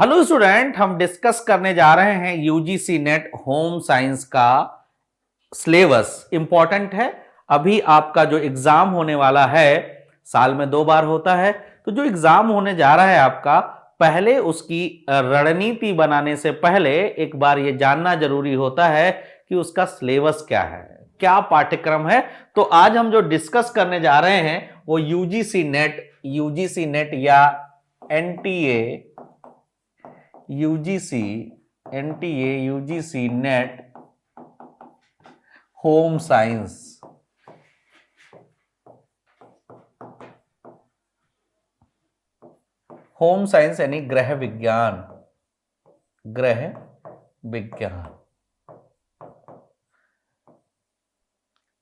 Hello student, हम discuss करने जा रहे हैं यूजीसी नेट होम साइंस का सिलेबस। इंपॉर्टेंट है। अभी आपका जो एग्जाम होने वाला है, साल में 2 बार होता है, तो जो एग्जाम होने जा रहा है आपका, पहले उसकी रणनीति बनाने से पहले एक बार ये जानना जरूरी होता है कि उसका सिलेबस क्या है, क्या पाठ्यक्रम है। तो आज हम जो डिस्कस करने जा रहे हैं वो यूजीसी नेट या NTA UGC net home science यानी ग्रह विज्ञान।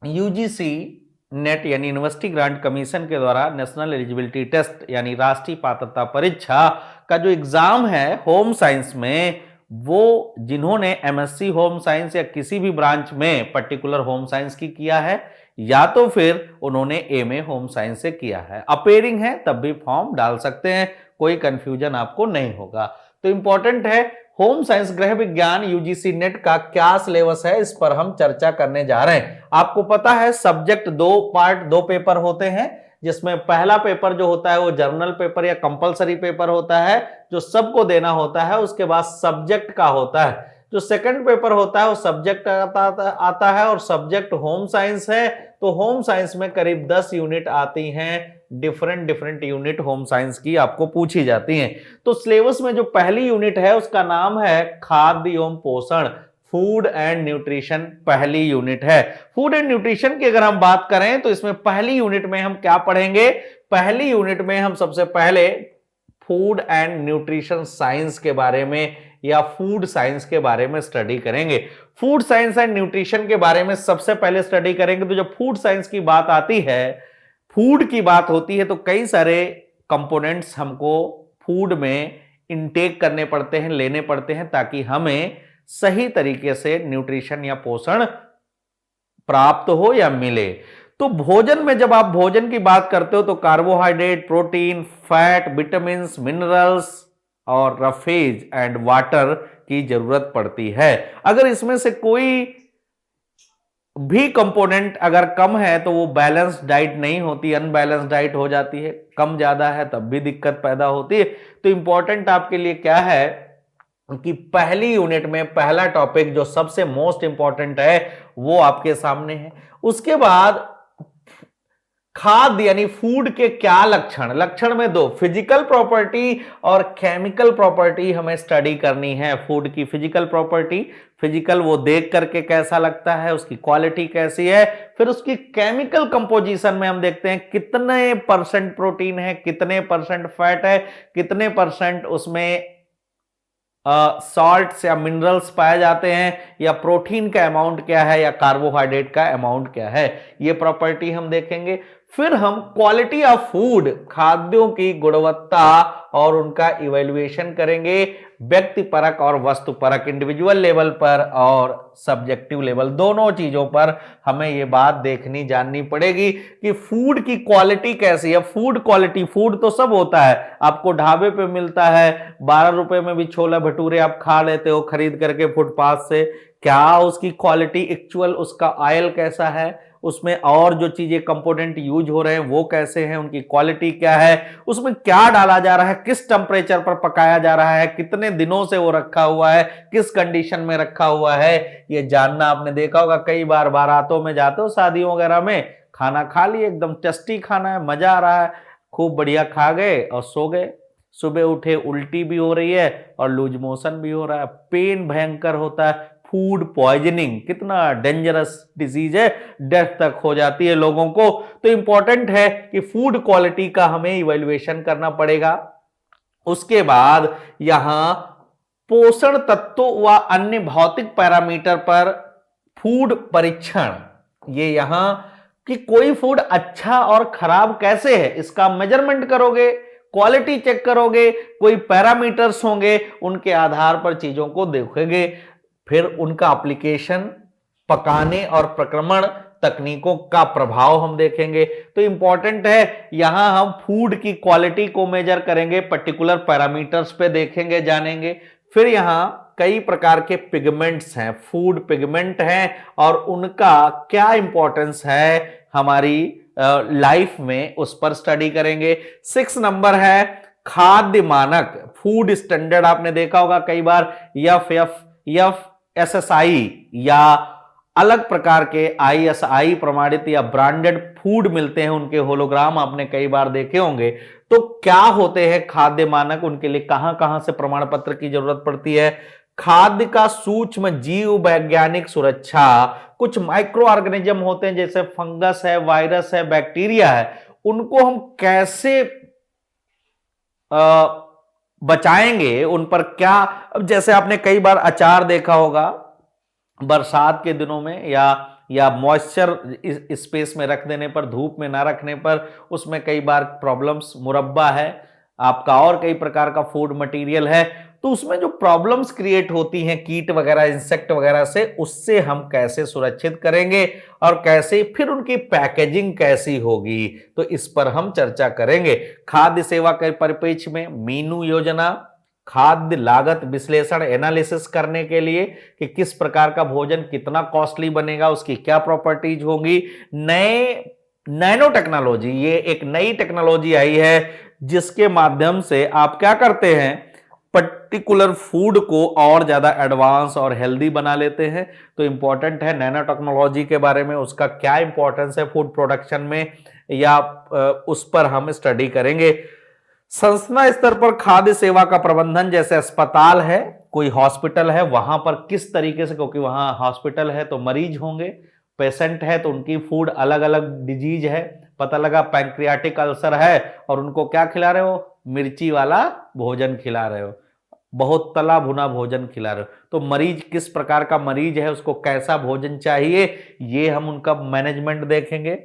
यूजीसी नेट यानी यूनिवर्सिटी ग्रांट कमीशन के द्वारा नेशनल एलिजिबिलिटी टेस्ट यानी राष्ट्रीय पात्रता परीक्षा का जो एग्जाम है होम साइंस में, वो जिन्होंने एमएससी होम साइंस या किसी भी ब्रांच में पर्टिकुलर होम साइंस की किया है, या तो फिर उन्होंने एमए होम साइंस से किया है, अपेयरिंग है तब भी फॉर्म डाल सकते हैं, कोई कंफ्यूजन आपको नहीं होगा। तो इंपॉर्टेंट है होम साइंस गृह विज्ञान यूजीसी नेट का क्या सिलेबस है, इस पर हम चर्चा करने जा रहे हैं। आपको पता है सब्जेक्ट 2 पेपर होते हैं, जिसमें पहला पेपर जो होता है वो जर्नल पेपर या कंपलसरी पेपर होता है जो सबको देना होता है। उसके बाद सब्जेक्ट का होता है। जो सेकंड पेपर होता है वो सब्जेक्ट आता है और सब्जेक्ट होम साइंस है। तो होम साइंस में करीब 10 यूनिट आती हैं, डिफरेंट यूनिट होम साइंस की आपको पूछी जाती हैं। तो सिलेबस में जो पहली यूनिट है उसका नाम है खाद्य एवं पोषण, फूड एंड न्यूट्रिशन पहली यूनिट है। फूड एंड न्यूट्रिशन की अगर हम बात करें तो इसमें पहली यूनिट में हम क्या पढ़ेंगे? पहली यूनिट में हम सबसे पहले फूड एंड न्यूट्रिशन साइंस के बारे में या फूड साइंस के बारे में स्टडी करेंगे। फूड साइंस एंड न्यूट्रिशन के बारे में सबसे पहले स्टडी करेंगे। तो जब फूड साइंस की बात आती है, फूड की बात होती है, तो कई सारे कंपोनेंट्स हमको फूड में इनटेक करने पड़ते हैं, लेने पड़ते हैं, ताकि हमें सही तरीके से न्यूट्रिशन या पोषण प्राप्त हो या मिले। तो भोजन में जब आप भोजन की बात करते हो तो carbohydrate, protein, fat, vitamins, minerals और रफेज एंड वाटर की जरूरत पड़ती है। अगर इसमें से कोई भी कंपोनेंट अगर कम है तो वो बैलेंस्ड डाइट नहीं होती, अनबैलेंस्ड डाइट हो जाती है। कम ज्यादा है तब भी दिक्कत पैदा होती है। तो इंपॉर्टेंट आपके लिए क्या है कि पहली यूनिट में पहला टॉपिक जो सबसे मोस्ट इंपॉर्टेंट है वो आपके सामने है। उसके बाद खाद्य यानी फूड के क्या लक्षण में 2 फिजिकल प्रॉपर्टी और केमिकल प्रॉपर्टी हमें स्टडी करनी है। फूड की फिजिकल प्रॉपर्टी, फिजिकल वो देख करके कैसा लगता है, उसकी क्वालिटी कैसी है। फिर उसकी केमिकल कंपोजिशन में हम देखते हैं कितने % प्रोटीन है, कितने % फैट है, कितने % उसमें सॉल्ट्स या मिनरल्स पाए जाते हैं, या प्रोटीन का अमाउंट क्या है, या कार्बोहाइड्रेट का अमाउंट क्या है, ये प्रॉपर्टी हम देखेंगे। फिर हम क्वालिटी ऑफ फूड, खाद्यों की गुणवत्ता और उनका इवैल्यूएशन करेंगे, व्यक्तिपरक और वस्तुपरक, इंडिविजुअल लेवल पर और सब्जेक्टिव लेवल, दोनों चीजों पर हमें यह बात देखनी जाननी पड़ेगी कि फूड की क्वालिटी कैसी है। फूड क्वालिटी, फूड तो सब होता है, आपको ढाबे पे मिलता है, 12 रुपए में भी छोला भटूरे आप खा लेते हो खरीद करके फुटपाथ से। क्या उसकी क्वालिटी एक्चुअल, उसका ऑयल कैसा है, उसमें और जो चीजें कंपोनेंट यूज हो रहे हैं वो कैसे हैं, उनकी क्वालिटी क्या है, उसमें क्या डाला जा रहा है, किस टेम्परेचर पर पकाया जा रहा है, कितने दिनों से वो रखा हुआ है, किस कंडीशन में रखा हुआ है, ये जानना। आपने देखा होगा कई बार बारातों में जाते हो, शादियों वगैरह में, खाना खा लिए, एकदम टेस्टी खाना है, मजा आ रहा है, खूब बढ़िया खा गए और सो गए। सुबह उठे उल्टी भी हो रही है और लूज मोशन भी हो रहा है, पेन भयंकर होता है। फूड पॉइजनिंग कितना डेंजरस डिजीज है, डेथ तक हो जाती है लोगों को। तो इंपॉर्टेंट है कि फूड क्वालिटी का हमें इवैल्यूएशन करना पड़ेगा। उसके बाद यहां पोषण तत्वों व अन्य भौतिक पैरामीटर पर फूड परीक्षण, ये यहां कि कोई फूड अच्छा और खराब कैसे है इसका मेजरमेंट करोगे, क्वालिटी चेक करोगे, कोई पैरामीटर्स होंगे, उनके आधार पर चीजों को देखोगे। फिर उनका एप्लीकेशन, पकाने और प्रक्रमण तकनीकों का प्रभाव हम देखेंगे। तो इंपॉर्टेंट है, यहां हम फूड की क्वालिटी को मेजर करेंगे, पर्टिकुलर पैरामीटर्स पे देखेंगे, जानेंगे। फिर यहां कई प्रकार के पिगमेंट्स हैं, फूड पिगमेंट हैं, और उनका क्या इंपॉर्टेंस है हमारी लाइफ में, उस पर स्टडी करेंगे। 6 नंबर है खाद्य मानक, फूड स्टैंडर्ड। आपने देखा होगा कई बार FSSAI या अलग प्रकार के ISI प्रमाणित या ब्रांडेड फूड मिलते हैं, उनके होलोग्राम आपने कई बार देखे होंगे। तो क्या होते हैं खाद्य मानक, उनके लिए कहां कहां से प्रमाण पत्र की जरूरत पड़ती है। खाद्य का सूक्ष्म जीव वैज्ञानिक सुरक्षा, कुछ माइक्रो ऑर्गेनिज्म होते हैं जैसे फंगस है, वायरस है, बैक्टीरिया है, उनको हम कैसे बचाएंगे, उन पर क्या। अब जैसे आपने कई बार अचार देखा होगा बरसात के दिनों में, या मॉइस्चर स्पेस में रख देने पर, धूप में ना रखने पर उसमें कई बार प्रॉब्लम्स, मुरब्बा है आपका और कई प्रकार का फूड मटेरियल है, तो उसमें जो प्रॉब्लम्स क्रिएट होती हैं कीट वगैरह, इंसेक्ट वगैरह से, उससे हम कैसे सुरक्षित करेंगे और कैसे फिर उनकी पैकेजिंग कैसी होगी, तो इस पर हम चर्चा करेंगे। खाद्य सेवा के परिप्रेक्ष्य में मीनू योजना, खाद्य लागत विश्लेषण एनालिसिस करने के लिए कि किस प्रकार का भोजन कितना कॉस्टली बनेगा, उसकी क्या प्रॉपर्टीज होंगी। नए नैनो टेक्नोलॉजी, ये एक नई टेक्नोलॉजी आई है जिसके माध्यम से आप क्या करते हैं, पर्टिकुलर फूड को और ज्यादा एडवांस और हेल्दी बना लेते हैं। तो इंपॉर्टेंट है नैनो टेक्नोलॉजी के बारे में, उसका क्या इंपॉर्टेंस है फूड प्रोडक्शन में, या उस पर हम स्टडी करेंगे। संस्था स्तर पर खाद्य सेवा का प्रबंधन, जैसे अस्पताल है, कोई हॉस्पिटल है, वहां पर किस तरीके से, क्योंकि वहां हॉस्पिटल है तो मरीज होंगे, पेशेंट है तो उनकी फूड अलग अलग डिजीज है, पता लगा पैंक्रियाटिक अल्सर है और उनको क्या खिला रहे हो, मिर्ची वाला भोजन खिला रहे हो, बहुत तला भुना भोजन खिला रहे हो, तो मरीज किस प्रकार का मरीज है, उसको कैसा भोजन चाहिए, ये हम उनका मैनेजमेंट देखेंगे।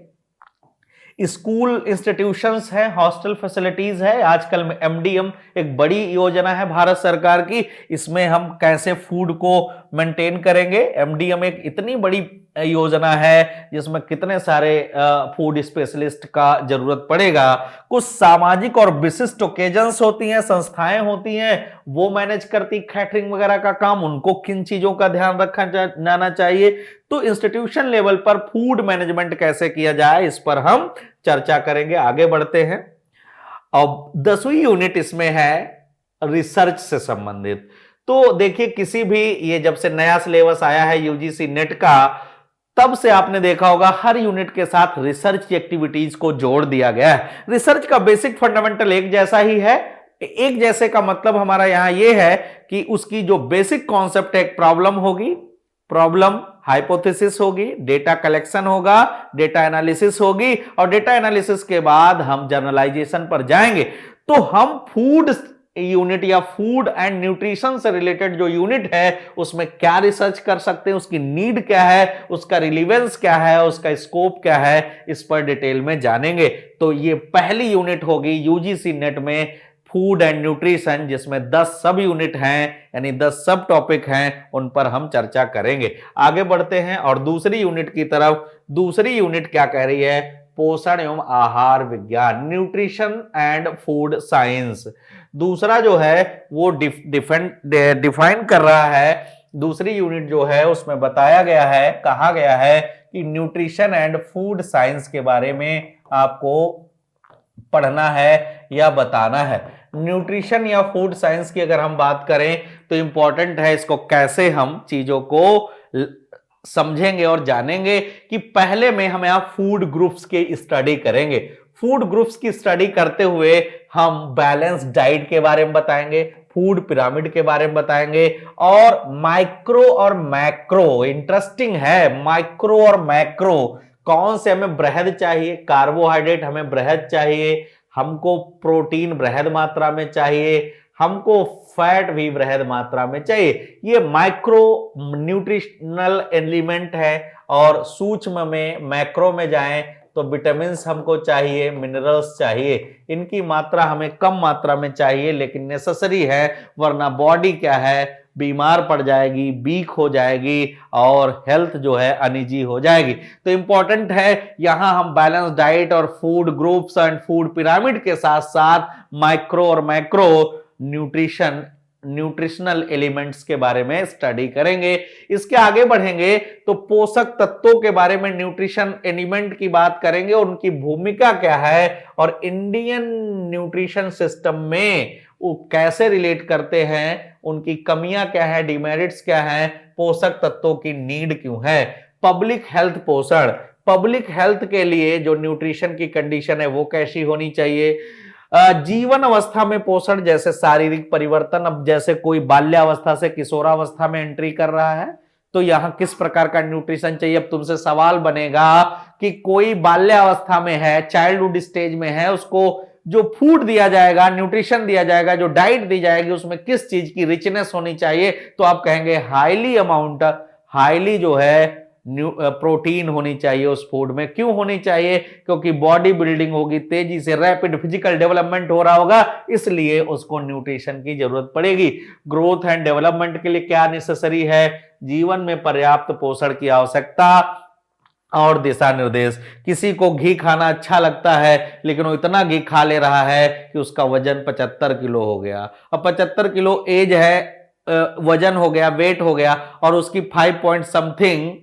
स्कूल इंस्टीट्यूशंस है, हॉस्टल फैसिलिटीज है, आजकल में MDM एक बड़ी योजना है भारत सरकार की, इसमें हम कैसे फूड को मेंटेन करेंगे। MDM एक इतनी बड़ी योजना है जिसमें कितने सारे फूड स्पेशलिस्ट का जरूरत पड़ेगा। कुछ सामाजिक और विशिष्ट ओकेजन्स होती हैं, संस्थाएं होती हैं, वो मैनेज करती कैटरिंग वगैरह का काम, उनको किन चीजों का ध्यान रखा जाना चाहिए। तो इंस्टीट्यूशन लेवल पर फूड मैनेजमेंट कैसे किया जाए, इस पर हम चर्चा करेंगे। आगे बढ़ते हैं। अब 10वीं यूनिट इसमें है रिसर्च से संबंधित। तो देखिए, किसी भी, ये जब से नया सिलेबस आया है UGC नेट का, तब से आपने देखा होगा हर यूनिट के साथ रिसर्च की एक्टिविटीज को जोड़ दिया गया है। रिसर्च का बेसिक फंडामेंटल एक जैसा ही है। एक जैसे का मतलब हमारा यहां यह है कि उसकी जो बेसिक कॉन्सेप्ट है, एक प्रॉब्लम होगी, प्रॉब्लम हाइपोथेसिस होगी, डेटा कलेक्शन होगा, डेटा एनालिसिस होगी, और डेटा एनालिसिस के बाद हम जनरलाइजेशन पर जाएंगे। तो हम फूड यूनिट या फूड एंड न्यूट्रिशन से रिलेटेड जो यूनिट है उसमें क्या रिसर्च कर सकते हैं, उसकी नीड क्या है, उसका रिलीवेंस क्या है, उसका स्कोप क्या है, इस पर डिटेल में जानेंगे। तो ये पहली यूनिट होगी UGC नेट में फूड एंड न्यूट्रिशन, जिसमें 10 सब यूनिट हैं, यानी 10 सब टॉपिक हैं, उन पर हम चर्चा करेंगे। आगे बढ़ते हैं और दूसरी यूनिट की तरफ। दूसरी यूनिट क्या कह रही है, पोषण एवं आहार विज्ञान, न्यूट्रिशन एंड फूड साइंस। दूसरा जो है वो डिफाइन कर रहा है। दूसरी यूनिट जो है उसमें बताया गया है, कहा गया है कि न्यूट्रिशन एंड फूड साइंस के बारे में आपको पढ़ना है या बताना है। न्यूट्रिशन या फूड साइंस की अगर हम बात करें तो इंपॉर्टेंट है, इसको कैसे हम चीजों को समझेंगे और जानेंगे कि पहले में हम यहां फूड ग्रुप्स की स्टडी करेंगे। फूड ग्रुप्स की स्टडी करते हुए हम बैलेंस डाइट के बारे में बताएंगे, फूड पिरामिड के बारे में बताएंगे, और माइक्रो और मैक्रो, इंटरेस्टिंग है, माइक्रो और मैक्रो, कौन से हमें बृहद चाहिए, कार्बोहाइड्रेट हमें बृहद चाहिए, हमको प्रोटीन बृहद मात्रा में चाहिए, हमको फैट भी बृहद मात्रा में चाहिए। ये माइक्रो न्यूट्रिशनल एलिमेंट है। और सूक्ष्म में, मैक्रो में जाएं तो विटामिन हमको चाहिए, मिनरल्स चाहिए, इनकी मात्रा हमें कम मात्रा में चाहिए लेकिन नेसेसरी है, वरना बॉडी क्या है, बीमार पड़ जाएगी, वीक हो जाएगी और हेल्थ जो है अनइजी हो जाएगी। तो इंपॉर्टेंट है यहां हम बैलेंस डाइट और food groups and food pyramid के साथ साथ माइक्रो और मैक्रो न्यूट्रिशनल एलिमेंट्स के बारे में स्टडी करेंगे। इसके आगे बढ़ेंगे तो पोषक तत्वों के बारे में न्यूट्रिशन एलिमेंट की बात करेंगे, उनकी भूमिका क्या है और इंडियन न्यूट्रिशन सिस्टम में वो कैसे रिलेट करते हैं, उनकी कमियां क्या है, डिमेरिट्स क्या है, पोषक तत्वों की नीड क्यों है। पब्लिक हेल्थ पोषण, पब्लिक हेल्थ के लिए जो न्यूट्रिशन की कंडीशन है वो कैसी होनी चाहिए। जीवन अवस्था में पोषण जैसे शारीरिक परिवर्तन, अब जैसे कोई बाल्यावस्था से किशोरावस्था में एंट्री कर रहा है तो यहां किस प्रकार का न्यूट्रिशन चाहिए। अब तुमसे सवाल बनेगा कि कोई बाल्यावस्था में है, चाइल्डहुड स्टेज में है, उसको जो फूड दिया जाएगा, न्यूट्रिशन दिया जाएगा, जो डाइट दी जाएगी उसमें किस चीज की रिचनेस होनी चाहिए, तो आप कहेंगे हाईली जो है प्रोटीन होनी चाहिए उस फूड में। क्यों होनी चाहिए? क्योंकि बॉडी बिल्डिंग होगी, तेजी से रैपिड फिजिकल डेवलपमेंट हो रहा होगा, इसलिए उसको न्यूट्रिशन की जरूरत पड़ेगी। ग्रोथ एंड डेवलपमेंट के लिए क्या नेसेसरी है? जीवन में पर्याप्त पोषण की आवश्यकता और दिशा निर्देश। किसी को घी खाना अच्छा लगता है लेकिन वो इतना घी खा ले रहा है कि उसका वजन 75 किलो हो गया। अब 75 किलो एज है, वजन हो गया, वेट हो गया और उसकी 5 पॉइंट समथिंग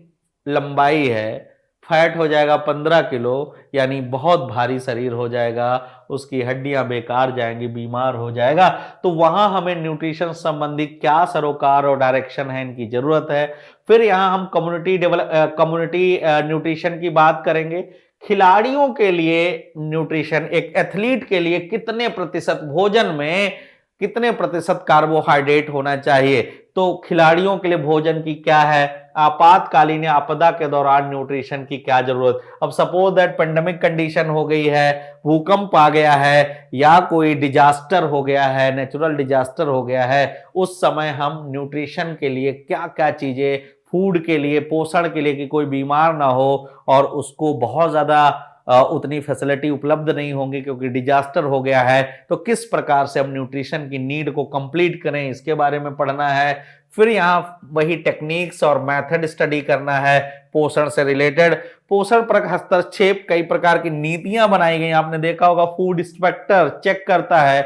लंबाई है, फैट हो जाएगा 15 किलो, यानी बहुत भारी शरीर हो जाएगा, उसकी हड्डियां बेकार जाएंगी, बीमार हो जाएगा। तो वहां हमें न्यूट्रिशन संबंधी क्या सरोकार और डायरेक्शन है, इनकी जरूरत है। फिर यहां हम कम्युनिटी न्यूट्रिशन की बात करेंगे। खिलाड़ियों के लिए न्यूट्रिशन, एक एथलीट के लिए कितने प्रतिशत भोजन में कितने प्रतिशत कार्बोहाइड्रेट होना चाहिए, तो खिलाड़ियों के लिए भोजन की क्या है, आपातकालीन या आपदा के दौरान न्यूट्रिशन की क्या जरूरत। अब सपोज दैट पेंडेमिक कंडीशन हो गई है, भूकंप आ गया है या कोई डिजास्टर हो गया है, नेचुरल डिजास्टर हो गया है, उस समय हम न्यूट्रिशन के लिए क्या क्या चीजें, फूड के लिए, पोषण के लिए कि कोई बीमार ना हो और उसको बहुत ज्यादा उतनी फैसिलिटी उपलब्ध नहीं होंगी क्योंकि डिजास्टर हो गया है, तो किस प्रकार से हम न्यूट्रिशन की नीड को कंप्लीट करें, इसके बारे में पढ़ना है। फिर यहाँ वही टेक्निक्स और मेथड स्टडी करना है पोषण से रिलेटेड। पोषण पर हस्तक्षेप, कई प्रकार की नीतियां बनाई गई, आपने देखा होगा फूड इंस्पेक्टर चेक करता है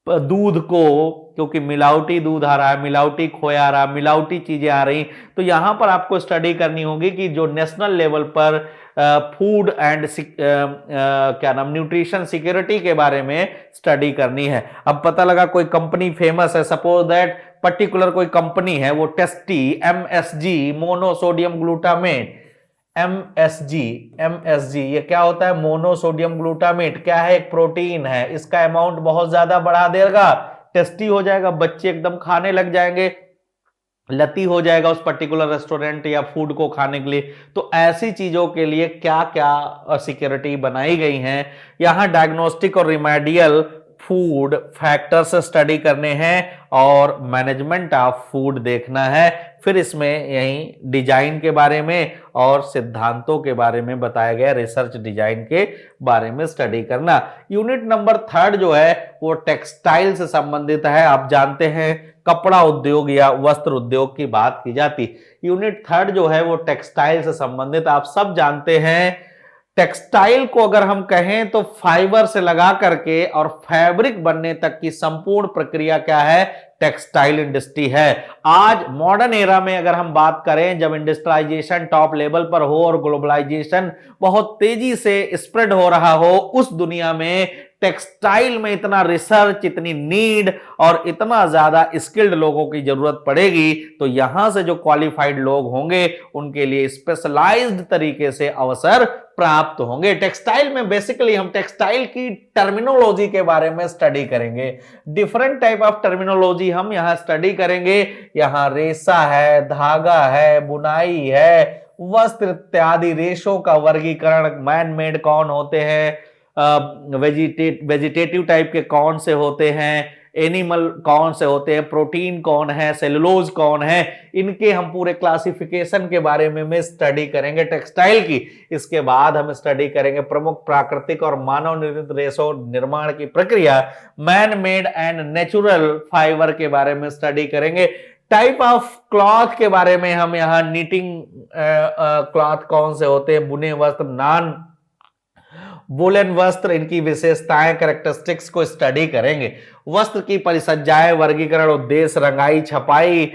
दूध को, क्योंकि मिलावटी दूध आ रहा है, मिलावटी खोया आ रहा है, मिलावटी चीजें आ रही, तो यहां पर आपको स्टडी करनी होगी कि जो नेशनल लेवल पर फूड एंड क्या नाम न्यूट्रिशन सिक्योरिटी के बारे में स्टडी करनी है। अब पता लगा कोई कंपनी फेमस है, सपोज दैट पर्टिकुलर कोई कंपनी है, वो tasty MSG monosodium glutamate, MSG ये क्या होता है? मोनोसोडियम ग्लूटामेट क्या है? एक प्रोटीन है, इसका अमाउंट बहुत ज्यादा बढ़ा देगा, टेस्टी हो जाएगा, बच्चे एकदम खाने लग जाएंगे, लती हो जाएगा उस पर्टिकुलर रेस्टोरेंट या फूड को खाने के लिए। तो ऐसी चीजों के लिए क्या क्या सिक्योरिटी बनाई गई हैं, यहां डायग्नोस्टिक और रिमेडियल फूड फैक्टर्स स्टडी करने हैं और मैनेजमेंट ऑफ फूड देखना है। फिर इसमें यही डिजाइन के बारे में और सिद्धांतों के बारे में बताया गया, रिसर्च डिजाइन के बारे में स्टडी करना। यूनिट नंबर 3 जो है वो टेक्सटाइल से संबंधित है। आप जानते हैं कपड़ा उद्योग या वस्त्र उद्योग की बात की जाती। यूनिट 3 जो है वो टेक्सटाइल से संबंधित, आप सब जानते हैं टेक्सटाइल को अगर हम कहें तो फाइबर से लगा करके और फैब्रिक बनने तक की संपूर्ण प्रक्रिया क्या है? टेक्सटाइल इंडस्ट्री है। आज मॉडर्न एरा में अगर हम बात करें, जब इंडस्ट्रियलाइजेशन टॉप लेवल पर हो और ग्लोबलाइजेशन बहुत तेजी से स्प्रेड हो रहा हो, उस दुनिया में टेक्सटाइल में इतना रिसर्च, इतनी नीड और इतना ज्यादा स्किल्ड लोगों की जरूरत पड़ेगी, तो यहां से जो क्वालिफाइड लोग होंगे उनके लिए स्पेशलाइज्ड तरीके से अवसर प्राप्त होंगे। टेक्सटाइल में बेसिकली हम टेक्सटाइल की टर्मिनोलॉजी के बारे में स्टडी करेंगे। डिफरेंट टाइप ऑफ टर्मिनोलॉजी हम यहां स्टडी करेंगे। यहां रेशा है, धागा है, बुनाई है, वस्त्र इत्यादि रेशों का वर्गीकरण, मैन मेड कौन होते हैं, वेजिटेटिव टाइप के कौन से होते हैं, एनिमल कौन से होते हैं, प्रोटीन कौन है, सेलुलोज कौन है, इनके हम पूरे क्लासिफिकेशन के बारे में स्टडी करेंगे टेक्सटाइल की। इसके बाद हम स्टडी करेंगे प्रमुख प्राकृतिक और मानव निर्मित रेशों निर्माण की प्रक्रिया, man made and natural fibre के बारे में स्टडी करेंगे। टाइप ऑफ क्लॉथ के बारे में हम यहाँ नीटिंग क्लॉथ कौन से होते हैं, बुने वस्त्र, नॉन वुलन वस्त्र, इनकी विशेषताएं, कैरेक्टरिस्टिक्स को स्टडी करेंगे। वस्त्र की परिसज्जाएं, वर्गीकरण, उद्देश्य, रंगाई, छपाई,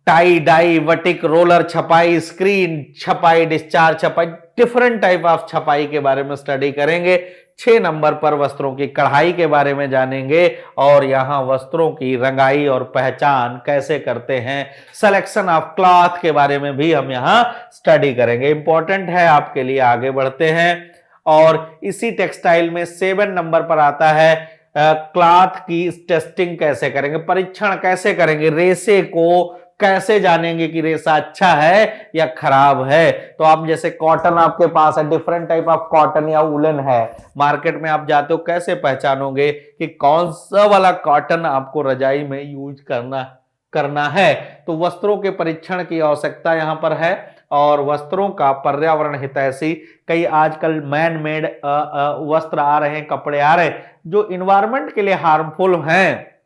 टाई डाई, वटिक, रोलर छपाई, स्क्रीन छपाई, डिस्चार्ज छपाई, डिफरेंट टाइप ऑफ छपाई के बारे में स्टडी करेंगे। 6 नंबर पर वस्त्रों की कढ़ाई के बारे में जानेंगे और यहां वस्त्रों की रंगाई और पहचान कैसे करते हैं। सिलेक्शन ऑफ क्लॉथ के बारे में भी हम यहां स्टडी करेंगे, इंपॉर्टेंट है आपके लिए। आगे बढ़ते हैं और इसी टेक्सटाइल में 7 नंबर पर आता है क्लॉथ की टेस्टिंग कैसे करेंगे, परीक्षण कैसे करेंगे, रेशे को कैसे जानेंगे कि रेशा अच्छा है या खराब है। तो आप जैसे कॉटन आपके पास है, डिफरेंट टाइप ऑफ कॉटन या वुलन है, मार्केट में आप जाते हो, कैसे पहचानोगे कि कौन सा वाला कॉटन आपको रजाई में यूज करना है। तो वस्त्रों के परीक्षण की आवश्यकता यहां पर है और वस्त्रों का पर्यावरण हितैषी, कई आजकल मैन मेड वस्त्र आ रहे हैं, कपड़े आ रहे हैं जो इन्वायरमेंट के लिए हार्मफुल हैं।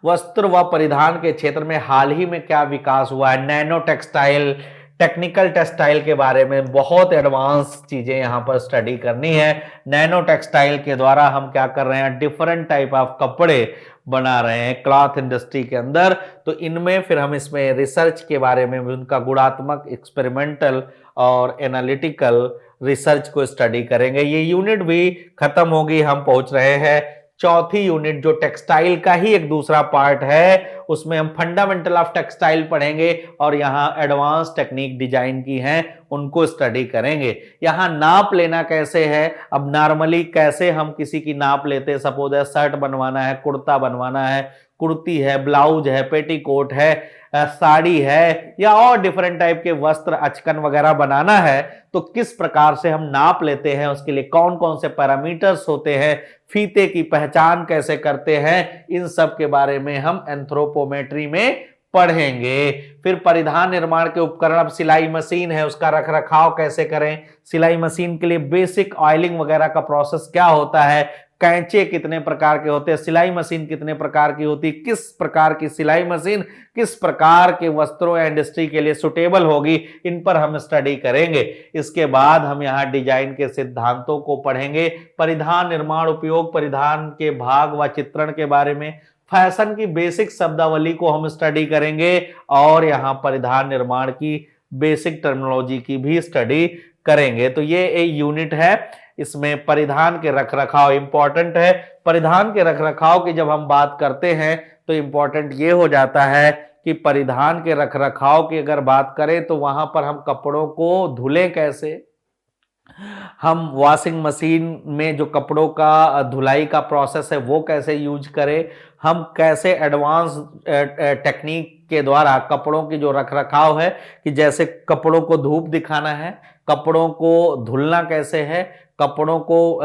वस्त्र व परिधान के क्षेत्र में हाल ही में क्या विकास हुआ है, नैनो टेक्सटाइल, टेक्निकल टेक्सटाइल के बारे में बहुत एडवांस चीजें यहां पर स्टडी करनी है। नैनो टेक्सटाइल के द्वारा हम क्या कर रहे हैं, डिफरेंट टाइप ऑफ कपड़े बना रहे हैं क्लॉथ इंडस्ट्री के अंदर। तो इनमें फिर हम इसमें रिसर्च के बारे में, उनका गुणात्मक, एक्सपेरिमेंटल और एनालिटिकल रिसर्च को स्टडी करेंगे। ये यूनिट भी खत्म होगी, हम पहुंच रहे हैं चौथी यूनिट जो टेक्सटाइल का ही एक दूसरा पार्ट है, उसमें हम फंडामेंटल ऑफ टेक्सटाइल पढ़ेंगे और यहाँ एडवांस टेक्निक डिजाइन की हैं उनको स्टडी करेंगे। यहाँ नाप लेना कैसे है, अब नॉर्मली कैसे हम किसी की नाप लेते हैं, सपोज है शर्ट बनवाना है, कुर्ता बनवाना है, कुर्ती है, ब्लाउज है, पेटीकोट है, साड़ी है या और डिफरेंट टाइप के वस्त्र, अचकन वगैरह बनाना है, तो किस प्रकार से हम नाप लेते हैं, उसके लिए कौन कौन से पैरामीटर्स होते हैं, फीते की पहचान कैसे करते हैं, इन सब के बारे में हम एंथ्रोपोमेट्री में पढ़ेंगे। फिर परिधान निर्माण के उपकरण, अब सिलाई मशीन है, उसका रख रखाव कैसे करें, सिलाई मशीन के लिए बेसिक ऑयलिंग वगैरह का प्रोसेस क्या होता है, कैंचे कितने प्रकार के होते हैं, सिलाई मशीन कितने प्रकार की होती, किस प्रकार की सिलाई मशीन किस प्रकार के वस्त्रों या इंडस्ट्री के लिए सुटेबल होगी, इन पर हम स्टडी करेंगे। इसके बाद हम यहाँ डिजाइन के सिद्धांतों को पढ़ेंगे, परिधान निर्माण, उपयोग, परिधान के भाग व चित्रण के बारे में, फैशन की बेसिक शब्दावली को हम स्टडी करेंगे और यहाँ परिधान निर्माण की बेसिक टर्मिनोलॉजी की भी स्टडी करेंगे। तो ये एक यूनिट है, इसमें परिधान के रखरखाव इंपॉर्टेंट है। परिधान के रखरखाव की जब हम बात करते हैं तो इंपॉर्टेंट ये हो जाता है कि परिधान के रखरखाव की अगर बात करें तो वहां पर हम कपड़ों को धुलें कैसे, हम वॉशिंग मशीन में जो कपड़ों का धुलाई का प्रोसेस है वो कैसे यूज करें, हम कैसे एडवांस टेक्निक के द्वारा कपड़ों की जो रखरखाव है कि जैसे कपड़ों को धूप दिखाना है, कपड़ों को धुलना कैसे है, कपड़ों को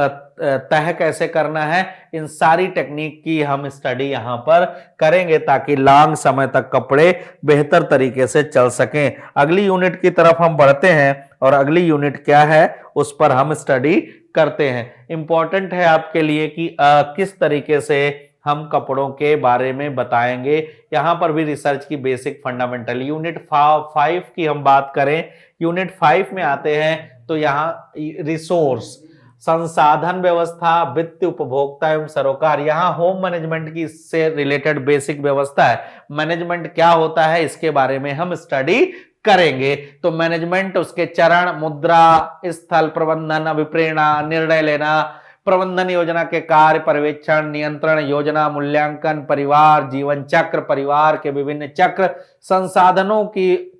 तह कैसे करना है, इन सारी टेक्निक की हम स्टडी यहाँ पर करेंगे ताकि लॉन्ग समय तक कपड़े बेहतर तरीके से चल सकें। अगली यूनिट की तरफ हम बढ़ते हैं और अगली यूनिट क्या है उस पर हम स्टडी करते हैं। इंपॉर्टेंट है आपके लिए कि किस तरीके से हम कपड़ों के बारे में बताएंगे। यहाँ पर भी रिसर्च की बेसिक फंडामेंटल, यूनिट 5 की हम बात करें, यूनिट 5 में आते हैं तो यहाँ रिसोर्स, संसाधन व्यवस्था, वित्त, उपभोक्ता एवं सरोकार, यहाँ होम मैनेजमेंट की इससे रिलेटेड बेसिक व्यवस्था है। मैनेजमेंट क्या होता है इसके बारे में हम स्टडी करेंगे। तो मैनेजमेंट, उसके चरण, मुद्रा, स्थल प्रबंधन, अभिप्रेरणा, निर्णय लेना, प्रबंधन योजना के कार्य, पर्यवेक्षण, नियंत्रण, योजना, मूल्यांकन, परिवार, जीवन चक्र, परिवार के विभिन्न चक्र, संसाधनों की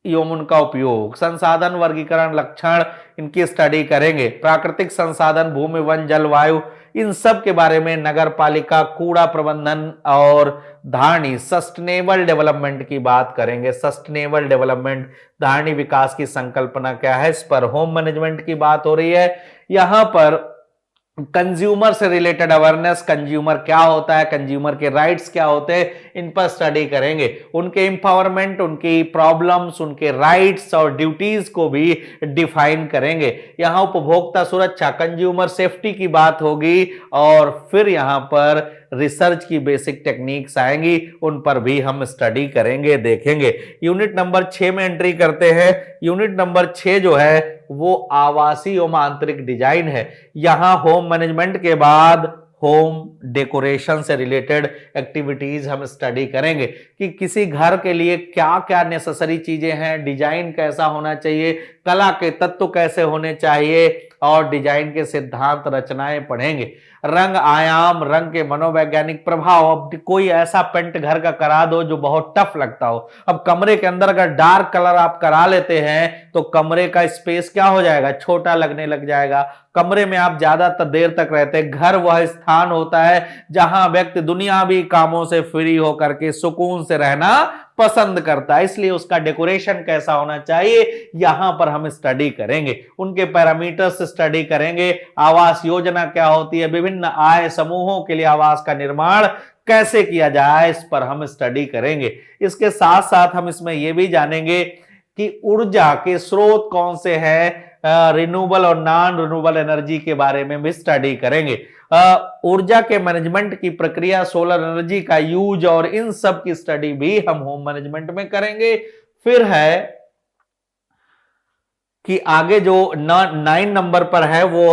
एवं उनका उपयोग, संसाधन वर्गीकरण, लक्षण, इनकी स्टडी करेंगे। प्राकृतिक संसाधन, भूमि, वन, जलवायु, इन सब के बारे में, नगर पालिका, कूड़ा प्रबंधन और धारणी, सस्टेनेबल डेवलपमेंट की बात करेंगे। सस्टेनेबल डेवलपमेंट, धारणी विकास की संकल्पना क्या है, इस पर होम मैनेजमेंट की बात हो रही है। यहाँ पर कंज्यूमर से रिलेटेड अवेयरनेस, कंज्यूमर क्या होता है, कंज्यूमर के राइट्स क्या होते हैं, इन पर स्टडी करेंगे। उनके एम्पावरमेंट, उनकी प्रॉब्लम्स, उनके राइट्स और ड्यूटीज को भी डिफाइन करेंगे। यहां उपभोक्ता सुरक्षा, कंज्यूमर सेफ्टी की बात होगी, और फिर यहां पर रिसर्च की बेसिक टेक्निक्स आएंगी, उन पर भी हम स्टडी करेंगे, देखेंगे। यूनिट नंबर 6 में एंट्री करते हैं। यूनिट नंबर 6 जो है वो आवासीय एवं आंतरिक डिजाइन है। यहां होम मैनेजमेंट के बाद होम डेकोरेशन से रिलेटेड एक्टिविटीज हम स्टडी करेंगे कि किसी घर के लिए क्या क्या नेसेसरी चीजें हैं, डिजाइन कैसा होना चाहिए, कला के तत्व कैसे होने चाहिए, और डिजाइन के सिद्धांत रचनाएं पढ़ेंगे। रंग, आयाम, रंग के मनोवैज्ञानिक प्रभाव। अब कोई ऐसा पेंट घर का करा दो जो बहुत टफ लगता हो। अब कमरे के अंदर अगर डार्क कलर आप करा लेते हैं तो कमरे का स्पेस क्या हो जाएगा, छोटा लगने लग जाएगा। कमरे में आप ज्यादातर देर तक रहते हैं। घर वह स्थान होता है जहां व्यक्ति दुनियावी कामों से फ्री होकर के सुकून से रहना पसंद करता है, इसलिए उसका डेकोरेशन कैसा होना चाहिए यहां पर हम स्टडी करेंगे। उनके पैरामीटर्स स्टडी करेंगे। आवास योजना क्या होती है, विभिन्न आय समूहों के लिए आवास का निर्माण कैसे किया जाए, इस पर हम स्टडी करेंगे। इसके साथ साथ हम इसमें यह भी जानेंगे कि ऊर्जा के स्रोत कौन से हैं, रिन्यूएबल और नॉन रिन्यूएबल एनर्जी के बारे में भी स्टडी करेंगे। ऊर्जा के मैनेजमेंट की प्रक्रिया, सोलर एनर्जी का यूज, और इन सब की स्टडी भी हम होम मैनेजमेंट में करेंगे। फिर है कि आगे जो 9 नंबर पर है वो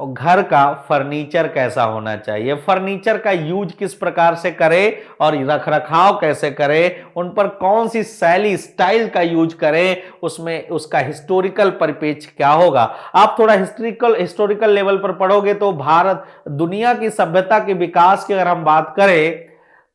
घर का फर्नीचर कैसा होना चाहिए, फर्नीचर का यूज किस प्रकार से करें और रखरखाव कैसे करें, उन पर कौन सी शैली, स्टाइल का यूज करें, उसमें उसका हिस्टोरिकल परिप्रेक्ष्य क्या होगा। आप थोड़ा हिस्टोरिकल लेवल पर पढ़ोगे तो भारत, दुनिया की सभ्यता के विकास की अगर हम बात करें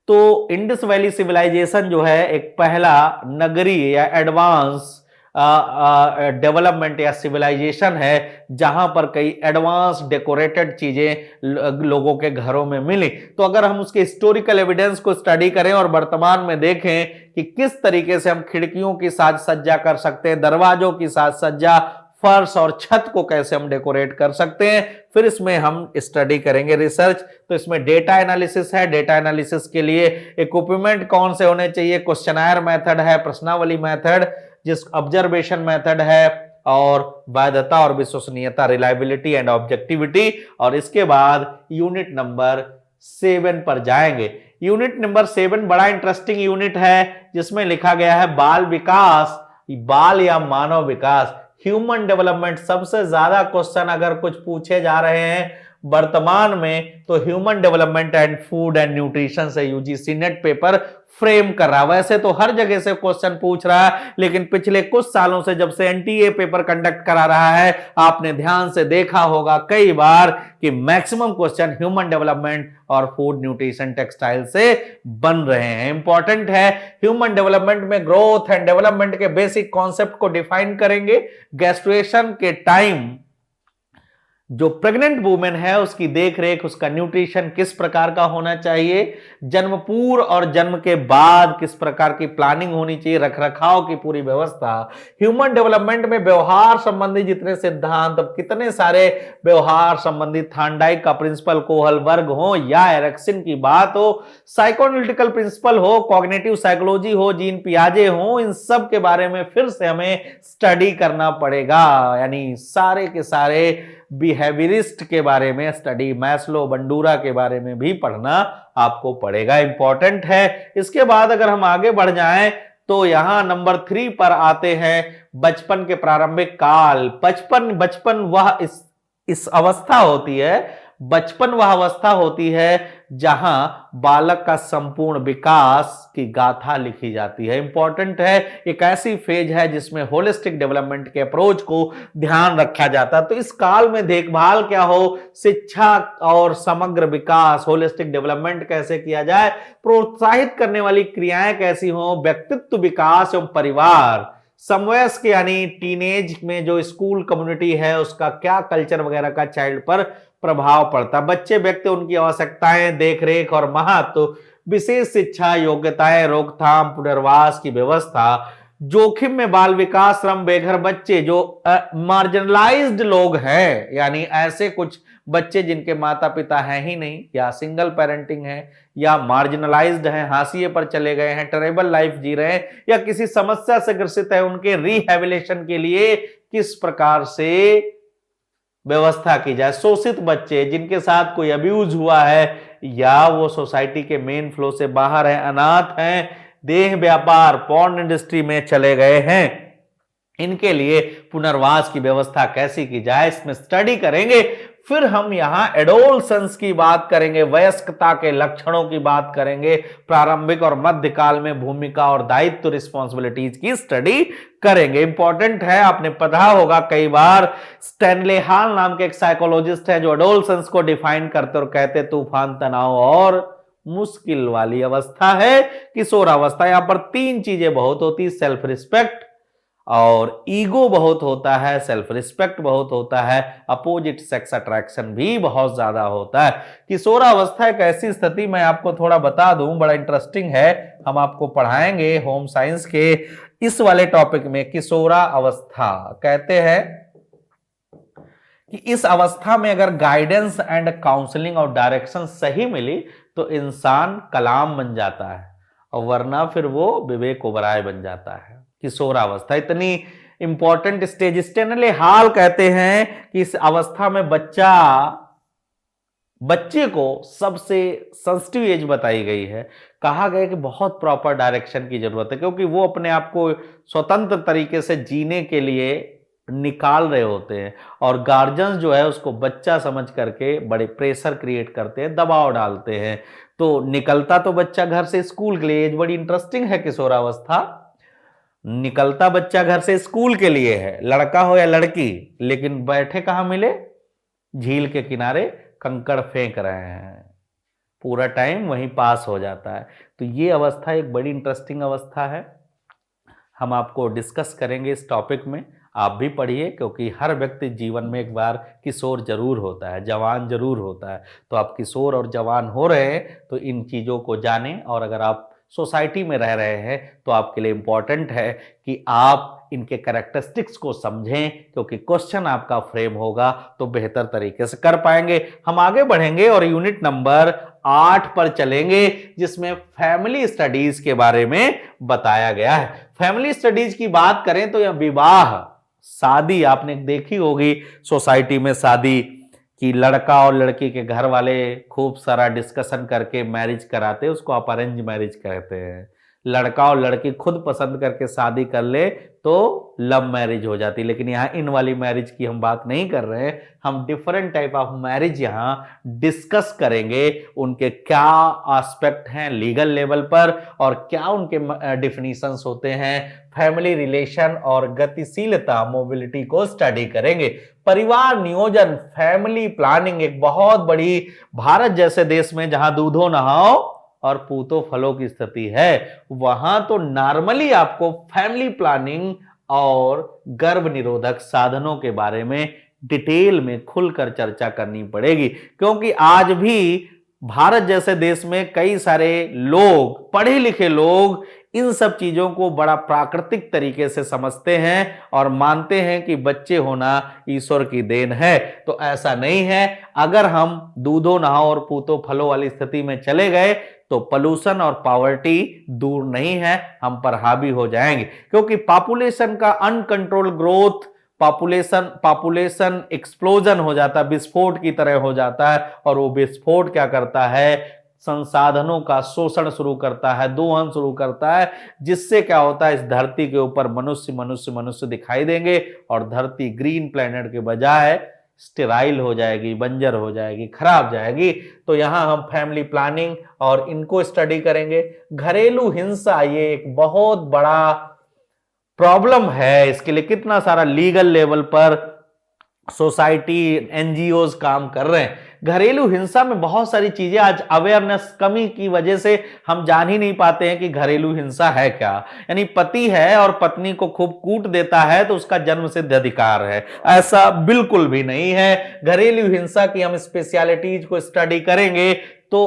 तो इंडस वैली सिविलाइजेशन जो है एक पहला नगरीय या एडवांस डेवलपमेंट या सिविलाइजेशन है जहां पर कई एडवांस डेकोरेटेड चीजें लोगों के घरों में मिली। तो अगर हम उसके हिस्टोरिकल एविडेंस को स्टडी करें और वर्तमान में देखें कि किस तरीके से हम खिड़कियों की साज सज्जा कर सकते हैं, दरवाजों की साज सज्जा, फर्श और छत को कैसे हम डेकोरेट कर सकते हैं, फिर इसमें हम स्टडी करेंगे रिसर्च। तो इसमें डेटा एनालिसिस है। डेटा एनालिसिस के लिए इक्विपमेंट कौन से होने चाहिए, क्वेश्चनायर मेथड है, प्रश्नावली मेथड, जिस ऑब्जर्वेशन मेथड है, और वैधता और विश्वसनीयता, रिलायबिलिटी एंड ऑब्जेक्टिविटी। और इसके बाद यूनिट नंबर 7 पर जाएंगे। यूनिट नंबर 7 बड़ा इंटरेस्टिंग यूनिट है जिसमें लिखा गया है बाल विकास, बाल या मानव विकास, ह्यूमन डेवलपमेंट। सबसे ज्यादा क्वेश्चन अगर कुछ पूछे जा रहे हैं वर्तमान में तो human development and food and nutrition से यूजीसी नेट पेपर फ्रेम कर रहा है। वैसे तो हर जगह से क्वेश्चन पूछ रहा है, लेकिन पिछले कुछ सालों से जब से एनटीए पेपर कंडक्ट करा रहा है, आपने ध्यान से देखा होगा कई बार कि मैक्सिमम क्वेश्चन ह्यूमन डेवलपमेंट और फूड न्यूट्रिशन टेक्सटाइल से बन रहे हैं। इंपॉर्टेंट है। ह्यूमन डेवलपमेंट में ग्रोथ एंड डेवलपमेंट के बेसिक कॉन्सेप्ट को डिफाइन करेंगे। गैस्ट्रेशन के टाइम जो प्रेग्नेंट वुमेन है उसकी देखरेख, उसका न्यूट्रिशन किस प्रकार का होना चाहिए, जन्म पूर्व और जन्म के बाद किस प्रकार की प्लानिंग होनी चाहिए, रखरखाव की पूरी व्यवस्था। ह्यूमन डेवलपमेंट में व्यवहार संबंधी जितने सिद्धांत, अब कितने सारे व्यवहार संबंधी, थांडाइक का प्रिंसिपल, कोहल वर्ग हो या एरिक्सन की बात हो, साइकोएनालिटिकल प्रिंसिपल हो, कॉग्निटिव साइकोलॉजी हो, जीन पियाजे हो, इन सब के बारे में फिर से हमें स्टडी करना पड़ेगा। यानी सारे के सारे बिहेवियरिस्ट के बारे में स्टडी, मैस्लो, बंडूरा के बारे में भी पढ़ना आपको पड़ेगा, इंपॉर्टेंट है। इसके बाद अगर हम आगे बढ़ जाएं तो यहां नंबर 3 पर आते हैं बचपन के प्रारंभिक काल। बचपन वह इस अवस्था होती है, बचपन वह अवस्था होती है जहां बालक का संपूर्ण विकास की गाथा लिखी जाती है। इंपॉर्टेंट है, एक ऐसी फेज है जिसमें होलिस्टिक डेवलपमेंट के अप्रोच को ध्यान रखा जाता है। तो इस काल में देखभाल क्या हो, शिक्षा और समग्र विकास, होलिस्टिक डेवलपमेंट कैसे किया जाए, प्रोत्साहित करने वाली क्रियाएं कैसी हो, व्यक्तित्व विकास एवं परिवार, समवयस्क यानी टीनेज में जो स्कूल कम्युनिटी है उसका क्या कल्चर वगैरह का चाइल्ड पर प्रभाव पड़ता। बच्चे व्यक्ति, उनकी आवश्यकताएं, देखरेख और महत्व, विशेष शिक्षा, योग्यताएं, रोकथाम, पुनर्वास की व्यवस्था, जोखिम में बाल विकास, श्रम, बेघर बच्चे, जो मार्जिनलाइज्ड लोग हैं, यानी ऐसे कुछ बच्चे जिनके माता पिता हैं ही नहीं, या सिंगल पेरेंटिंग है, या मार्जिनलाइज्ड हैं, हाशिए पर चले गए हैं, टेरेबल लाइफ जी रहे हैं, या किसी समस्या से ग्रसित है, उनके रिहेबिलिटेशन के लिए किस प्रकार से व्यवस्था की जाए। शोषित बच्चे जिनके साथ कोई अब्यूज हुआ है, या वो सोसाइटी के मेन फ्लो से बाहर हैं, अनाथ हैं, देह व्यापार पॉर्न इंडस्ट्री में चले गए हैं, इनके लिए पुनर्वास की व्यवस्था कैसी की जाए, इसमें स्टडी करेंगे। फिर हम यहां एडोलसेंस की बात करेंगे, वयस्कता के लक्षणों की बात करेंगे, प्रारंभिक और मध्यकाल में भूमिका और दायित्व रिस्पॉन्सिबिलिटीज की स्टडी करेंगे। इंपॉर्टेंट है, आपने पढ़ा होगा कई बार, स्टैनले हॉल नाम के एक साइकोलॉजिस्ट है जो एडोलसेंस को डिफाइन करते और कहते तूफान, तनाव और मुश्किल वाली अवस्था है किशोरावस्था। यहां पर तीन चीजें बहुत होती, सेल्फ रिस्पेक्ट और ईगो बहुत होता है, सेल्फ रिस्पेक्ट बहुत होता है, अपोजिट सेक्स अट्रैक्शन भी बहुत ज्यादा होता है। किशोरावस्था एक ऐसी स्थिति, मैं आपको थोड़ा बता दूं, बड़ा इंटरेस्टिंग है, हम आपको पढ़ाएंगे होम साइंस के इस वाले टॉपिक में। किशोरावस्था कहते हैं कि इस अवस्था में अगर गाइडेंस एंड काउंसलिंग और डायरेक्शन सही मिली तो इंसान कलाम बन जाता है, और वरना फिर वो विवेक ओबराय बन जाता है। किशोरावस्था इतनी इंपॉर्टेंट स्टेज, स्टैनले हॉल कहते हैं कि इस अवस्था में बच्चे को सबसे सेंसिटिव एज बताई गई है। कहा गया कि बहुत प्रॉपर डायरेक्शन की जरूरत है, क्योंकि वो अपने आप को स्वतंत्र तरीके से जीने के लिए निकाल रहे होते हैं, और गार्जियंस जो है उसको बच्चा समझ करके बड़े प्रेशर क्रिएट करते हैं, दबाव डालते हैं। तो निकलता तो बच्चा घर से स्कूल के लिए, एज बड़ी इंटरेस्टिंग है किशोरावस्था, निकलता बच्चा घर से स्कूल के लिए है, लड़का हो या लड़की, लेकिन बैठे कहां मिले, झील के किनारे कंकड़ फेंक रहे हैं, पूरा टाइम वहीं पास हो जाता है। तो ये अवस्था एक बड़ी इंटरेस्टिंग अवस्था है, हम आपको डिस्कस करेंगे इस टॉपिक में। आप भी पढ़िए, क्योंकि हर व्यक्ति जीवन में एक बार किशोर जरूर होता है, जवान जरूर होता है। तो आप किशोर और जवान हो रहे हैं तो इन चीज़ों को जानें, और अगर आप सोसाइटी में रह रहे हैं तो आपके लिए इंपॉर्टेंट है कि आप इनके कैरेक्टरिस्टिक्स को समझें, क्योंकि क्वेश्चन आपका फ्रेम होगा तो बेहतर तरीके से कर पाएंगे। हम आगे बढ़ेंगे और यूनिट नंबर 8 पर चलेंगे, जिसमें फैमिली स्टडीज के बारे में बताया गया है। फैमिली स्टडीज की बात करें तो यह विवाह, शादी आपने देखी होगी सोसाइटी में, शादी कि लड़का और लड़की के घर वाले खूब सारा डिस्कशन करके मैरिज कराते हैं, उसको आप अरेंज मैरिज कहते हैं। लड़का और लड़की खुद पसंद करके शादी कर ले तो लव मैरिज हो जाती। लेकिन यहाँ इन वाली मैरिज की हम बात नहीं कर रहे हैं, हम डिफरेंट टाइप ऑफ मैरिज यहाँ डिस्कस करेंगे, उनके क्या एस्पेक्ट हैं लीगल लेवल पर और क्या उनके डिफिनीशंस होते हैं, फैमिली रिलेशन और गतिशीलता मोबिलिटी को स्टडी करेंगे। परिवार नियोजन, फैमिली प्लानिंग एक बहुत बड़ी, भारत जैसे देश में जहां दूधो नहाओ और पूतो फलो की स्थिति है, वहां तो नॉर्मली आपको फैमिली प्लानिंग और गर्भ निरोधक साधनों के बारे में डिटेल में खुलकर चर्चा करनी पड़ेगी, क्योंकि आज भी भारत जैसे देश में कई सारे लोग, पढ़े लिखे लोग, इन सब चीजों को बड़ा प्राकृतिक तरीके से समझते हैं और मानते हैं कि बच्चे होना ईश्वर की देन है। तो ऐसा नहीं है। अगर हम दूधो नहाओ और पूतो फलो वाली स्थिति में चले गए तो पोल्यूशन और पॉवर्टी दूर नहीं है, हम पर हावी हो जाएंगे, क्योंकि पॉपुलेशन का अनकंट्रोल ग्रोथ, पॉपुलेशन एक्सप्लोजन हो जाता है, विस्फोट की तरह हो जाता है, और वो विस्फोट क्या करता है, संसाधनों का शोषण शुरू करता है, दोहन शुरू करता है, जिससे क्या होता है, इस धरती के ऊपर मनुष्य दिखाई देंगे और धरती ग्रीन प्लेनेट के बजाय स्टेराइल हो जाएगी, बंजर हो जाएगी, खराब जाएगी। तो यहां हम फैमिली प्लानिंग और इनको स्टडी करेंगे। घरेलू हिंसा, ये एक बहुत बड़ा प्रॉब्लम है, इसके लिए कितना सारा लीगल लेवल पर सोसाइटी, एनजीओज काम कर रहे हैं। घरेलू हिंसा में बहुत सारी चीजें आज अवेयरनेस कमी की वजह से हम जान ही नहीं पाते हैं कि घरेलू हिंसा है क्या। यानी पति है और पत्नी को खूब कूट देता है तो उसका जन्म सिद्ध अधिकार है, ऐसा बिल्कुल भी नहीं है। घरेलू हिंसा की हम स्पेशलिटीज को स्टडी करेंगे तो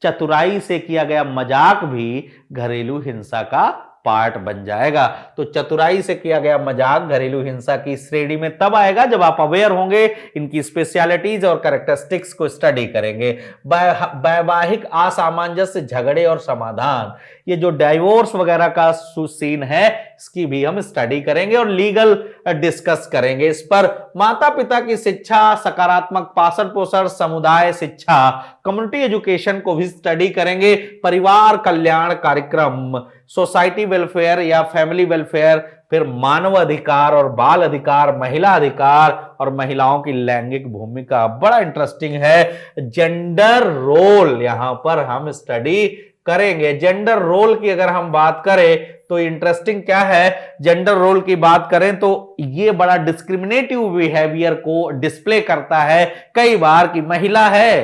चतुराई से किया गया मजाक भी घरेलू हिंसा का पार्ट बन जाएगा। तो चतुराई से किया गया मजाक घरेलू हिंसा की श्रेणी में तब आएगा जब आप अवेयर होंगे, इनकी स्पेशलिटीज और कैरेक्टरिस्टिक्स को स्टडी करेंगे। वैवाहिक असामंजस्य, झगड़े और समाधान, ये जो डाइवोर्स वगैरह का सीन है इसकी भी हम स्टडी करेंगे और लीगल डिस्कस करेंगे इस पर। माता पिता की शिक्षा, सकारात्मक पालन पोषण, समुदाय शिक्षा, कम्युनिटी एजुकेशन को भी स्टडी करेंगे। परिवार कल्याण कार्यक्रम, सोसाइटी वेलफेयर या फैमिली वेलफेयर, फिर मानव अधिकार और बाल अधिकार, महिला अधिकार और महिलाओं की लैंगिक भूमिका। बड़ा इंटरेस्टिंग है। जेंडर रोल यहां पर हम स्टडी करेंगे। जेंडर रोल की अगर हम बात करें तो इंटरेस्टिंग क्या है, जेंडर रोल की बात करें तो ये बड़ा डिस्क्रिमिनेटिव बिहेवियर को डिस्प्ले करता है कई बार कि महिला है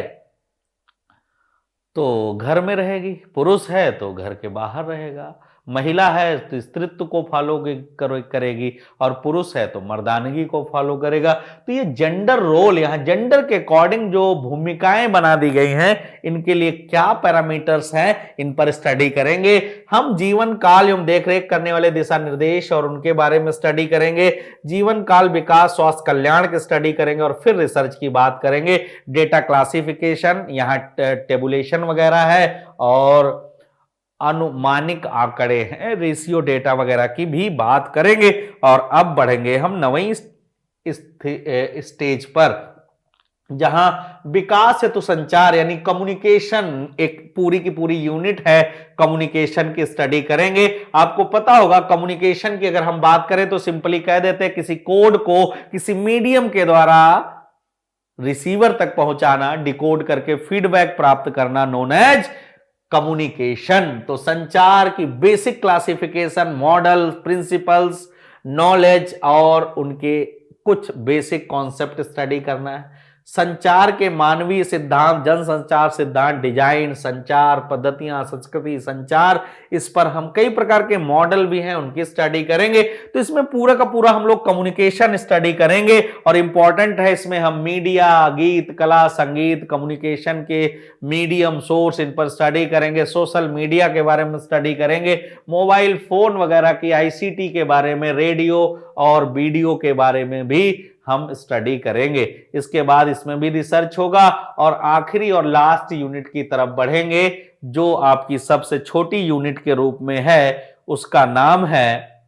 तो घर में रहेगी, पुरुष है तो घर के बाहर रहेगा, महिला है तो स्त्रीत्व को फॉलो करेगी और पुरुष है तो मर्दानगी को फॉलो करेगा। तो ये जेंडर रोल, यहां जेंडर के अकॉर्डिंग जो भूमिकाएं बना दी गई हैं, इनके लिए क्या पैरामीटर्स हैं, इन पर स्टडी करेंगे। हम जीवन काल एवं देखरेख करने वाले दिशा निर्देश और उनके बारे में स्टडी करेंगे। जीवन काल विकास स्वास्थ्य कल्याण की स्टडी करेंगे और फिर रिसर्च की बात करेंगे। डेटा क्लासिफिकेशन, यहाँ टेबुलेशन वगैरह है और अनुमानिक आंकड़े हैं, रेशियो डेटा वगैरह की भी बात करेंगे। और अब बढ़ेंगे हम 9वीं स्टेज पर, जहां विकास हेतु संचार यानी कम्युनिकेशन एक पूरी की पूरी यूनिट है, कम्युनिकेशन की स्टडी करेंगे। आपको पता होगा कम्युनिकेशन की अगर हम बात करें तो सिंपली कह देते हैं किसी कोड को किसी मीडियम के द्वारा रिसीवर तक पहुंचाना, डिकोड करके फीडबैक प्राप्त करना, नोन एज कम्युनिकेशन। तो संचार की basic classification, model, principles, knowledge और उनके कुछ बेसिक कॉन्सेप्ट स्टडी करना है। संचार के मानवीय सिद्धांत, जनसंचार सिद्धांत, डिजाइन, संचार पद्धतियां, संस्कृति, संचार, इस पर हम कई प्रकार के मॉडल भी हैं उनकी स्टडी करेंगे। तो इसमें पूरा का पूरा हम लोग कम्युनिकेशन स्टडी करेंगे और इंपॉर्टेंट है इसमें हम मीडिया, गीत, कला, संगीत, कम्युनिकेशन के मीडियम, सोर्स, इन पर स्टडी करेंगे। सोशल मीडिया के बारे में स्टडी करेंगे, मोबाइल फोन वगैरह की, आईसीटी के बारे में, रेडियो और वीडियो के बारे में भी हम स्टडी करेंगे। इसके बाद इसमें भी रिसर्च होगा और आखिरी और लास्ट यूनिट की तरफ बढ़ेंगे जो आपकी सबसे छोटी यूनिट के रूप में है, उसका नाम है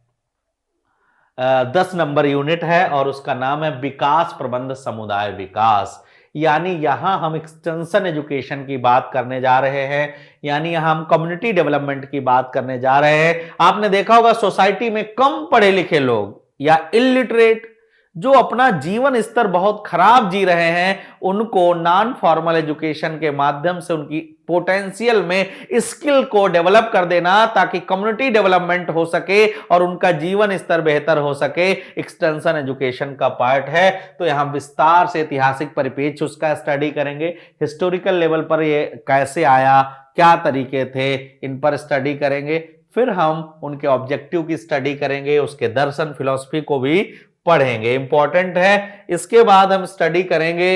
10 नंबर यूनिट है और उसका नाम है विकास प्रबंध समुदाय विकास। यानी यहां हम एक्सटेंशन एजुकेशन की बात करने जा रहे हैं, यानी यहां हम कम्युनिटी डेवलपमेंट की बात करने जा रहे हैं। आपने देखा होगा सोसाइटी में कम पढ़े लिखे लोग या इलिटरेट जो अपना जीवन स्तर बहुत खराब जी रहे हैं, उनको नॉन फॉर्मल एजुकेशन के माध्यम से उनकी पोटेंशियल में स्किल को डेवलप कर देना ताकि कम्युनिटी डेवलपमेंट हो सके और उनका जीवन स्तर बेहतर हो सके, एक्सटेंशन एजुकेशन का पार्ट है। तो यहां विस्तार से ऐतिहासिक परिप्रेक्ष्य उसका स्टडी करेंगे, हिस्टोरिकल लेवल पर ये कैसे आया, क्या तरीके थे, इन पर स्टडी करेंगे। फिर हम उनके ऑब्जेक्टिव की स्टडी करेंगे, उसके दर्शन, फिलॉसफी को भी पढ़ेंगे, इंपॉर्टेंट है। इसके बाद हम स्टडी करेंगे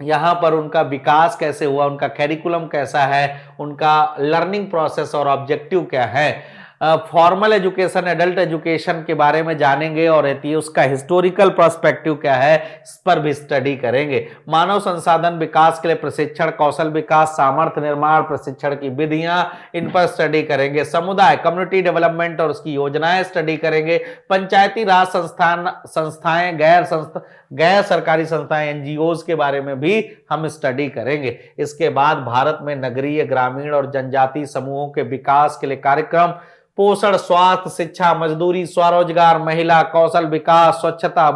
यहां पर उनका विकास कैसे हुआ, उनका कैरिकुलम कैसा है, उनका लर्निंग प्रोसेस और ऑब्जेक्टिव क्या है। फॉर्मल एजुकेशन, एडल्ट एजुकेशन के बारे में जानेंगे और उसका हिस्टोरिकल पर्सपेक्टिव क्या है, इस पर भी स्टडी करेंगे। मानव संसाधन विकास के लिए प्रशिक्षण, कौशल विकास, सामर्थ्य निर्माण, प्रशिक्षण की विधियां, इन पर स्टडी करेंगे। समुदाय, कम्युनिटी डेवलपमेंट और उसकी योजनाएं स्टडी करेंगे। पंचायती राज संस्थाएं, गैर सरकारी संस्थाएं, एनजीओज के बारे में भी हम स्टडी करेंगे। इसके बाद भारत में नगरीय, ग्रामीण और जनजातीय समूहों के विकास के लिए कार्यक्रम, पोषण, स्वास्थ्य, शिक्षा, मजदूरी, स्वरोजगार, महिला, कौशल विकास, स्वच्छता,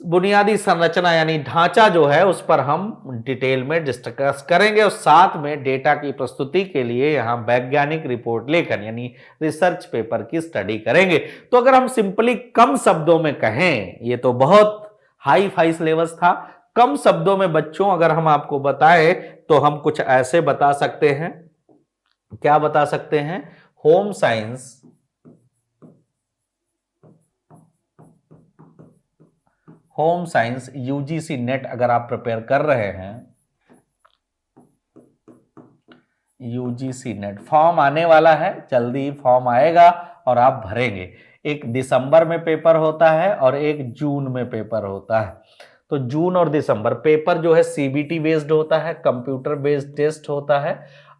बुनियादी संरचना यानी ढांचा जो है उस पर हम डिटेल में डिस्कस करेंगे और साथ में डेटा की प्रस्तुति के लिए यहां वैज्ञानिक रिपोर्ट लेखन यानी रिसर्च पेपर की स्टडी करेंगे। तो अगर हम सिंपली कम शब्दों में कहें, ये तो बहुत हाई फाई सिलेबस था, कम शब्दों में बच्चों अगर हम आपको बताएं तो हम कुछ ऐसे बता सकते हैं। क्या बता सकते हैं? होम साइंस यूजीसी नेट अगर आप प्रिपेयर कर रहे हैं यूजीसी नेट फॉर्म आने वाला है, जल्दी फॉर्म आएगा और आप भरेंगे। एक दिसंबर में पेपर होता है और एक जून में पेपर होता है। तो जून और दिसंबर पेपर जो है सीबीटी बेस्ड होता है, कंप्यूटर बेस्ड टेस्ट होता है,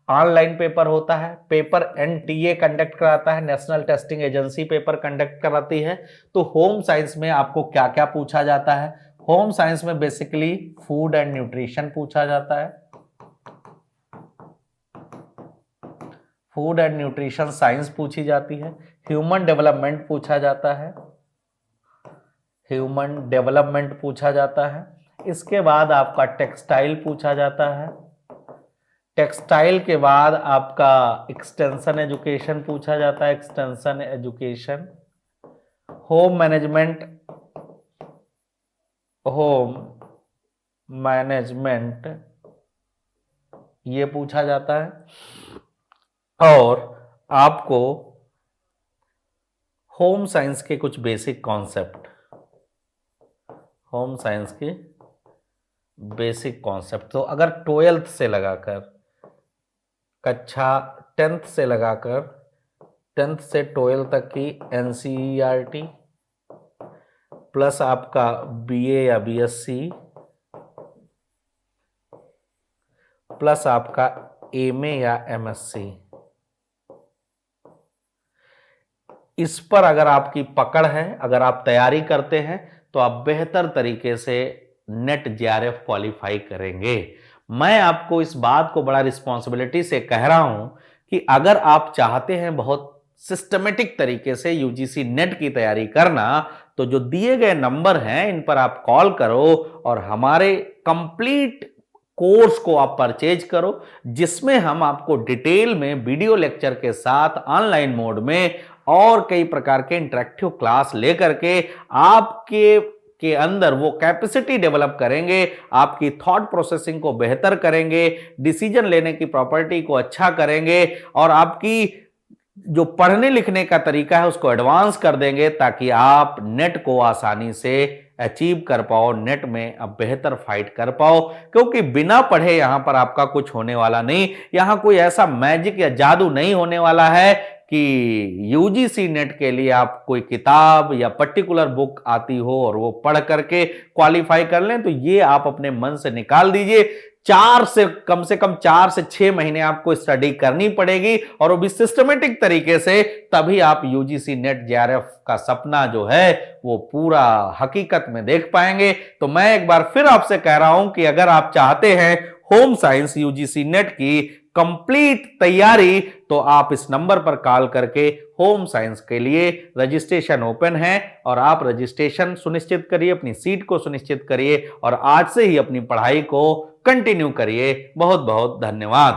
ऑनलाइन पेपर होता है। पेपर एनटीए कंडक्ट कराता है, national testing agency paper conduct कराती है। तो होम साइंस में आपको क्या क्या पूछा जाता है? होम साइंस में बेसिकली फूड एंड न्यूट्रिशन पूछा जाता है, फूड एंड न्यूट्रिशन साइंस पूछी जाती है, ह्यूमन डेवलपमेंट पूछा जाता है, ह्यूमन डेवलपमेंट पूछा जाता है। इसके बाद आपका टेक्सटाइल पूछा जाता है, टेक्सटाइल के बाद आपका एक्सटेंशन एजुकेशन पूछा जाता है, extension education, home management, home management ये पूछा जाता है। और आपको होम साइंस के कुछ बेसिक कॉन्सेप्ट, होम साइंस के बेसिक कॉन्सेप्ट, तो अगर 12th से लगाकर कक्षा 10th से लगाकर 10th से 12th तक की एनसीईआरटी प्लस आपका बीए या बीएससी प्लस आपका एमए या एमएससी, इस पर अगर आपकी पकड़ है, अगर आप तैयारी करते हैं तो आप बेहतर तरीके से नेट जेआरएफ क्वालिफाई करेंगे। मैं आपको इस बात को बड़ा रिस्पॉन्सिबिलिटी से कह रहा हूं कि अगर आप चाहते हैं बहुत सिस्टमेटिक तरीके से यूजीसी नेट की तैयारी करना, तो जो दिए गए नंबर हैं इन पर आप कॉल करो और हमारे कंप्लीट कोर्स को आप परचेज करो, जिसमें हम आपको डिटेल में वीडियो लेक्चर के साथ ऑनलाइन मोड में और कई प्रकार के इंटरेक्टिव क्लास लेकर के आपके अंदर वो कैपेसिटी डेवलप करेंगे, आपकी थॉट प्रोसेसिंग को बेहतर करेंगे, डिसीजन लेने की प्रॉपर्टी को अच्छा करेंगे और आपकी जो पढ़ने लिखने का तरीका है उसको एडवांस कर देंगे, ताकि आप नेट को आसानी से अचीव कर पाओ, नेट में अब बेहतर फाइट कर पाओ। क्योंकि बिना पढ़े यहां पर आपका कुछ होने वाला नहीं, यहां कोई ऐसा मैजिक या जादू नहीं होने वाला है कि यूजीसी नेट के लिए आप कोई किताब या पर्टिकुलर बुक आती हो और वो पढ़ करके क्वालिफाई कर लें। तो ये आप अपने मन से निकाल दीजिए। कम से कम 4 से 6 महीने आपको स्टडी करनी पड़ेगी और वो भी सिस्टमेटिक तरीके से, तभी आप यूजीसी नेट जेआरएफ का सपना जो है वो पूरा हकीकत में देख पाएंगे। तो मैं एक बार फिर आपसे कह रहा हूं कि अगर आप चाहते हैं होम साइंस यूजीसी नेट की कंप्लीट तैयारी, तो आप इस नंबर पर कॉल करके होम साइंस के लिए रजिस्ट्रेशन ओपन है और आप रजिस्ट्रेशन सुनिश्चित करिए, अपनी सीट को सुनिश्चित करिए और आज से ही अपनी पढ़ाई को कंटिन्यू करिए। बहुत बहुत धन्यवाद।